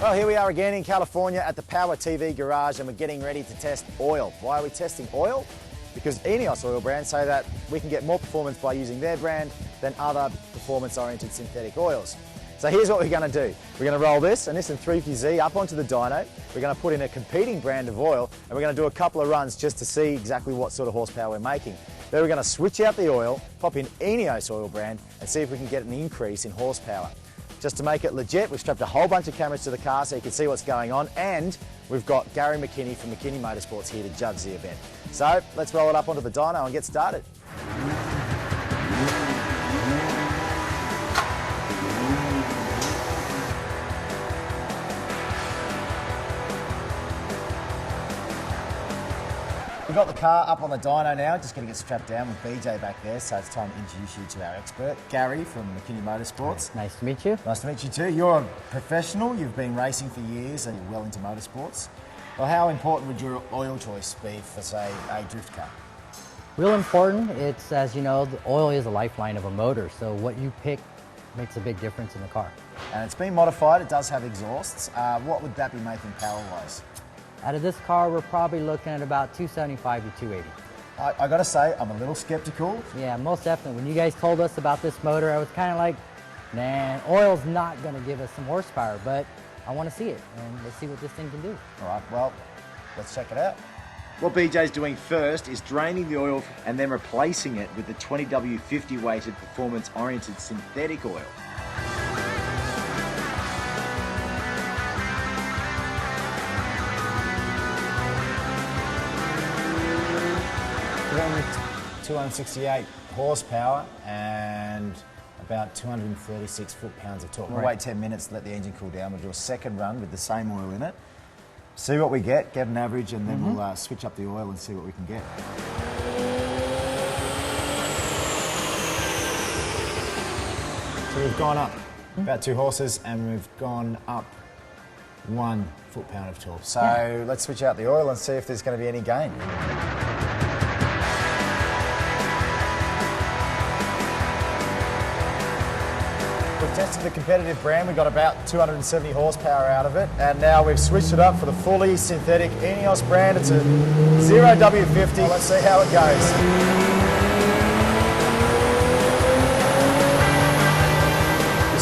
Well, here we are again in California at the Power TV garage, and we're getting ready to test oil. Why are we testing oil? Because ENEOS oil brands say that we can get more performance by using their brand than other performance-oriented synthetic oils. So here's what we're going to do. We're going to roll this and 350Z up onto the dyno. We're going to put in a competing brand of oil, and we're going to do a couple of runs just to see exactly what sort of horsepower we're making. Then we're going to switch out the oil, pop in ENEOS oil brand, and see if we can get an increase in horsepower. Just to make it legit, we've strapped a whole bunch of cameras to the car so you can see what's going on, and we've got Gary McKinney from McKinney Motorsports here to judge the event. So let's roll it up onto the dyno and get started. We've got the car up on the dyno now, just going to get strapped down with BJ back there, so it's time to introduce you to our expert, Gary from McKinney Motorsports. Nice to meet you. Nice to meet you too. You're a professional, you've been racing for years and you're well into motorsports. Well, how important would your oil choice be for, say, a drift car? Real important. It's, as you know, the oil is a lifeline of a motor, so what you pick makes a big difference in the car. And it's been modified, it does have exhausts. What would that be making power-wise? Out of this car, we're probably looking at about 275 to 280. I got to say, I'm a little skeptical. Yeah, most definitely. When you guys told us about this motor, I was kind of like, nah, oil's not going to give us some horsepower, but I want to see it, and let's see what this thing can do. All right, well, let's check it out. What BJ's doing first is draining the oil and then replacing it with the 20W50 weighted performance-oriented synthetic oil. Only 268 horsepower and about 236 foot-pounds of torque. We'll wait 10 minutes to let the engine cool down. We'll do a second run with the same oil in it. See what we get an average, and then we'll switch up the oil and see what we can get. So we've gone up about 2 horses and we've gone up 1 foot-pound of torque. So let's switch out the oil and see if there's going to be any gain. We've tested the competitive brand, we got about 270 horsepower out of it, and now we've switched it up for the fully synthetic ENEOS brand. It's a 0W50. Well, let's see how it goes.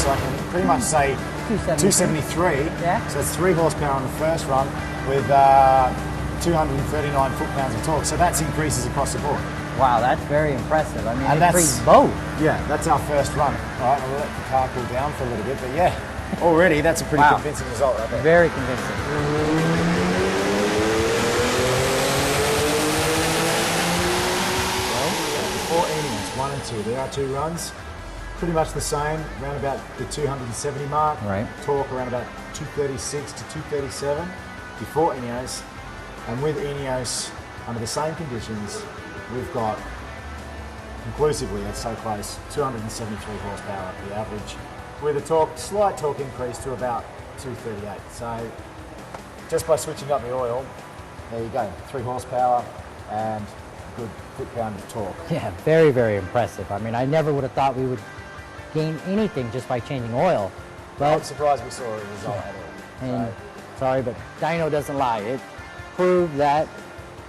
So I can pretty much say 273. Yeah. So it's 3 horsepower on the first run with 239 foot-pounds of torque. So that's increases across the board. Wow, that's very impressive. I mean, and that's both. Yeah, that's our first run. All right, we'll let the car cool down for a little bit, but yeah, already that's a pretty convincing result right there. Very convincing. Well, before ENEOS, 1 and 2, there are 2 runs. Pretty much the same, around about the 270 mark. Right. Torque around about 236 to 237 before ENEOS. And with ENEOS, under the same conditions, we've got, conclusively, that's so close, 273 horsepower at the average, with a slight torque increase to about 238. So just by switching up the oil, there you go, 3 horsepower and a good foot-pound of torque. Yeah, very, very impressive. I mean, I never would have thought we would gain anything just by changing oil. But I'm surprised we saw a result at all. And sorry, but Dyno doesn't lie. It proved that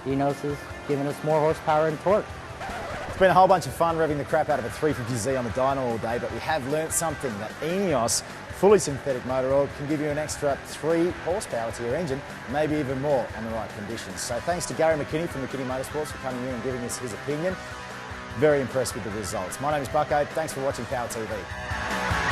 ENEOS is giving us more horsepower and torque. It's been a whole bunch of fun revving the crap out of a 350Z on the dyno all day, but we have learnt something, that ENEOS fully synthetic motor oil can give you an extra 3 horsepower to your engine, maybe even more on the right conditions. So thanks to Gary McKinney from McKinney Motorsports for coming in and giving us his opinion. Very impressed with the results. My name is Bucko. Thanks for watching Power TV.